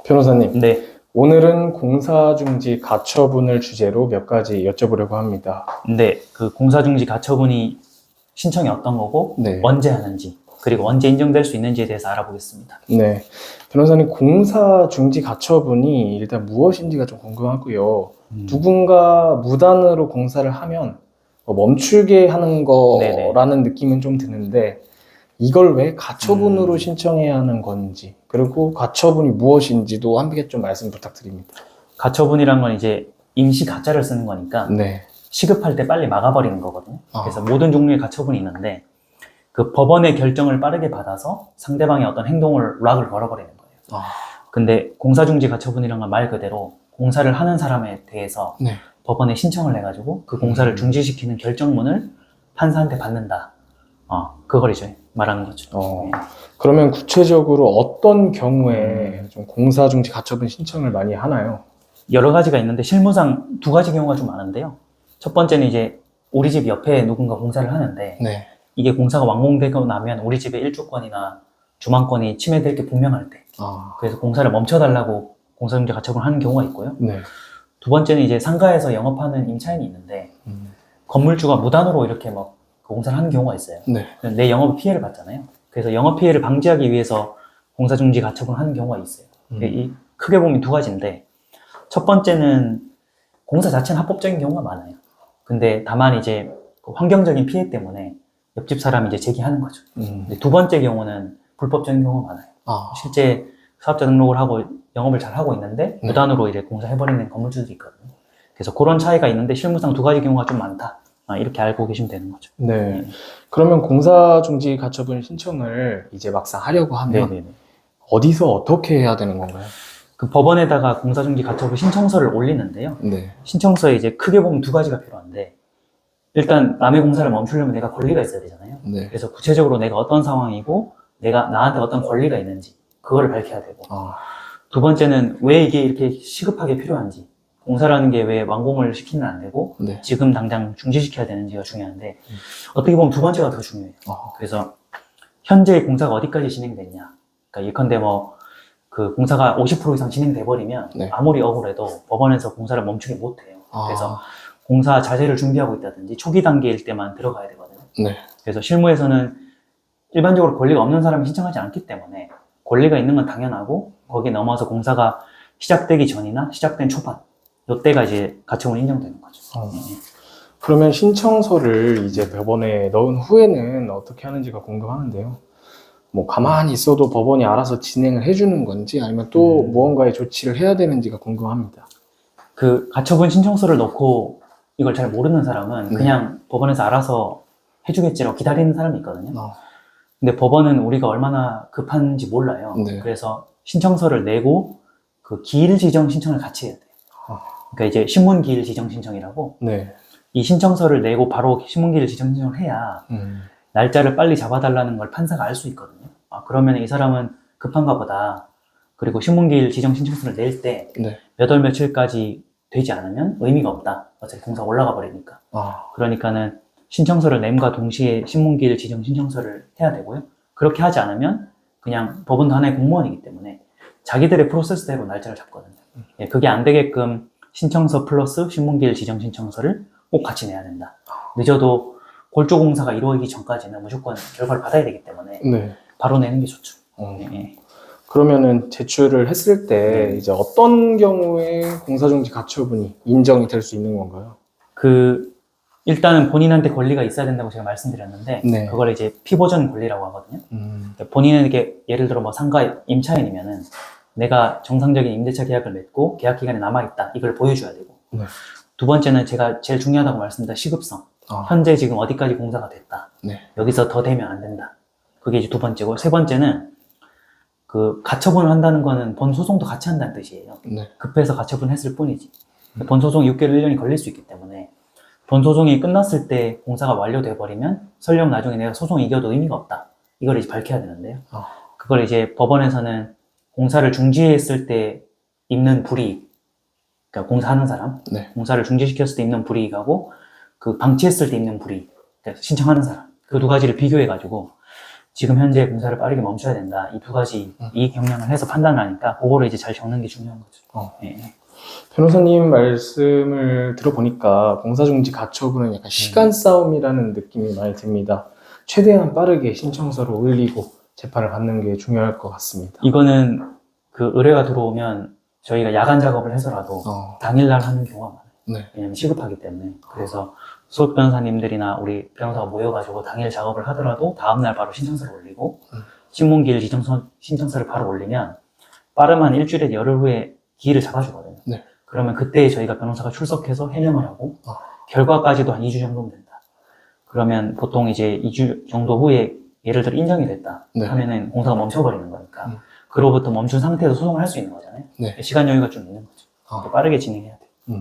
변호사님, 네, 오늘은 공사중지 가처분을 주제로 몇 가지 여쭤보려고 합니다. 그 공사중지 가처분이 신청이 어떤 거고, 네. 언제 하는지, 그리고 언제 인정될 수 있는지에 대해서 알아보겠습니다. 네. 변호사님, 공사중지 가처분이 일단 무엇인지가 좀 궁금하고요. 누군가 무단으로 공사를 하면 멈추게 하는 네네. 거라는 느낌은 좀 드는데, 이걸 왜 가처분으로 음. 신청해야 하는 건지, 그리고 가처분이 무엇인지도 함께 좀 말씀 부탁드립니다. 가처분이란 건 이제 임시 가짜를 쓰는 거니까, 네. 시급할 때 빨리 막아버리는 거거든요. 아. 그래서 모든 종류의 가처분이 있는데, 그 법원의 결정을 빠르게 받아서 상대방의 어떤 행동을 락을 걸어버리는 거예요. 아. 근데 공사중지 가처분이란 건 말 그대로 공사를 하는 사람에 대해서 네. 법원에 신청을 해가지고 그 공사를 중지시키는 결정문을 판사한테 받는다. 그걸 이제 말하는 거죠. 네. 그러면 구체적으로 어떤 경우에 좀 공사중지 가처분 신청을 많이 하나요? 여러 가지가 있는데 실무상 두 가지 경우가 좀 많은데요. 첫 번째는 이제 우리 집 옆에 누군가 공사를 하는데 네. 이게 공사가 완공되고 나면 우리 집의 일주권이나 주만권이 침해될 게 분명할 때, 그래서 공사를 멈춰달라고 공사중지 가처분을 하는 경우가 있고요. 네. 두 번째는 이제 상가에서 영업하는 임차인이 있는데 건물주가 무단으로 이렇게 막 공사를 하는 경우가 있어요. 네. 내 영업 피해를 받잖아요. 그래서 영업 피해를 방지하기 위해서 공사중지 가처분을 하는 경우가 있어요. 크게 보면 두 가지인데, 첫 번째는 공사 자체는 합법적인 경우가 많아요. 근데 다만 이제 그 환경적인 피해 때문에 옆집 사람이 이제 제기하는 거죠. 근데 두 번째 경우는 불법적인 경우가 많아요. 실제 사업자 등록을 하고 영업을 잘 하고 있는데 무단으로 이제 공사해버리는 건물주들이 있거든요. 그래서 그런 차이가 있는데 실무상 두 가지 경우가 좀 많다. 이렇게 알고 계시면 되는 거죠. 네. 그러면 공사중지 가처분 신청을 이제 막상 하려고 하면 네네네. 어디서 어떻게 해야 되는 건가요? 그 법원에다가 공사중지 가처분 신청서를 올리는데요. 네. 신청서에 이제 크게 보면 두 가지가 필요한데, 일단 남의 공사를 멈추려면 내가 권리가 있어야 되잖아요. 네. 그래서 구체적으로 내가 어떤 상황이고 내가 나한테 어떤 권리가 있는지 그거를 밝혀야 되고, 두 번째는 왜 이게 이렇게 시급하게 필요한지, 공사라는 게 왜 완공을 시키면 안 되고 네. 지금 당장 중지시켜야 되는지가 중요한데, 어떻게 보면 두 번째가 더 중요해요. 그래서 현재 공사가 어디까지 진행됐냐, 그러니까 예컨대 그 공사가 50% 이상 진행돼 버리면 네. 아무리 억울해도 법원에서 공사를 멈추게 못해요. 그래서 공사 자재를 준비하고 있다든지 초기 단계일 때만 들어가야 되거든요. 네. 그래서 실무에서는 일반적으로 권리가 없는 사람이 신청하지 않기 때문에 권리가 있는 건 당연하고, 거기에 넘어서 공사가 시작되기 전이나 시작된 초반, 이때가 이제 가처분 인정되는 거죠. 그러면 신청서를 이제 법원에 넣은 후에는 어떻게 하는지가 궁금하는데요. 뭐 가만히 있어도 법원이 알아서 진행을 해주는 건지 아니면 또 무언가의 조치를 해야 되는지가 궁금합니다. 그 가처분 신청서를 넣고 이걸 잘 모르는 사람은 그냥 법원에서 알아서 해주겠지라고 기다리는 사람이 있거든요. 근데 법원은 우리가 얼마나 급한지 몰라요. 네. 그래서 신청서를 내고 그 기일 지정 신청을 같이 해야 돼요. 그러니까 이제 신문 기일 지정 신청이라고, 네. 이 신청서를 내고 바로 신문 기일 지정 신청을 해야 날짜를 빨리 잡아달라는 걸 판사가 알 수 있거든요. 그러면 이 사람은 급한가 보다. 그리고 신문기일 지정 신청서를 낼 때 몇 월 며칠까지 되지 않으면 의미가 없다. 어차피 공사 올라가 버리니까. 그러니까는 신청서를 냄과 동시에 신문기일 지정 신청서를 해야 되고요. 그렇게 하지 않으면 그냥 법원도 하나의 공무원이기 때문에 자기들의 프로세스대로 날짜를 잡거든요. 그게 안 되게끔 신청서 플러스 신문기일 지정 신청서를 꼭 같이 내야 된다. 늦어도 골조공사가 이루어지기 전까지는 무조건 결과를 받아야 되기 때문에 바로 내는 게 좋죠. 그러면은 제출을 했을 때 이제 어떤 경우에 공사중지 가처분이 인정이 될 수 있는 건가요? 일단은 본인한테 권리가 있어야 된다고 제가 말씀드렸는데, 그걸 이제 피보전 권리라고 하거든요. 본인에게 예를 들어 상가 임차인이면은 내가 정상적인 임대차 계약을 맺고 계약 기간에 남아있다, 이걸 보여줘야 되고, 두 번째는 제가 제일 중요하다고 말씀드린 시급성. 현재 지금 어디까지 공사가 됐다. 여기서 더 되면 안 된다. 그게 이제 두 번째고, 세 번째는 그 가처분을 한다는 거는 본소송도 같이 한다는 뜻이에요. 급해서 가처분 했을 뿐이지. 본소송 6개월, 1년이 걸릴 수 있기 때문에 본소송이 끝났을 때 공사가 완료돼 버리면 설령 나중에 내가 소송 이겨도 의미가 없다. 이걸 이제 밝혀야 되는데요. 그걸 이제 법원에서는 공사를 중지했을 때 입는 불이익, 그러니까 공사하는 사람, 공사를 중지시켰을 때 입는 불이익하고 그 방치했을 때 입는 불이익, 그러니까 신청하는 사람, 그 두 가지를 비교해가지고 지금 현재 공사를 빠르게 멈춰야 된다. 이 두 가지 이익 경량을 해서 판단을 하니까 그거를 이제 잘 적는 게 중요한 거죠. 예. 변호사님 말씀을 들어보니까 공사중지 가처분은 약간 시간 싸움이라는 느낌이 많이 듭니다. 최대한 빠르게 신청서를 올리고 재판을 받는 게 중요할 것 같습니다. 이거는 그 의뢰가 들어오면 저희가 야간 작업을 해서라도 당일날 하는 경우가 많아요. 네. 왜냐면 시급하기 때문에. 그래서 수석 변호사님들이나 우리 변호사가 모여가지고 당일 작업을 하더라도 다음날 바로 신청서를 올리고 신문기일 신청서를 바로 올리면 빠르면 일주일에 열흘 후에 기일을 잡아주거든요. 네. 그러면 그때 저희가 변호사가 출석해서 해명을 하고 결과까지도 한 2주 정도면 된다. 그러면 보통 이제 2주 정도 후에 예를 들어 인정이 됐다 네. 하면은 공사가 멈춰버리는 거니까 그로부터 멈춘 상태에서 소송을 할 수 있는 거잖아요. 네. 시간 여유가 좀 있는 거죠. 빠르게 진행해야 돼요.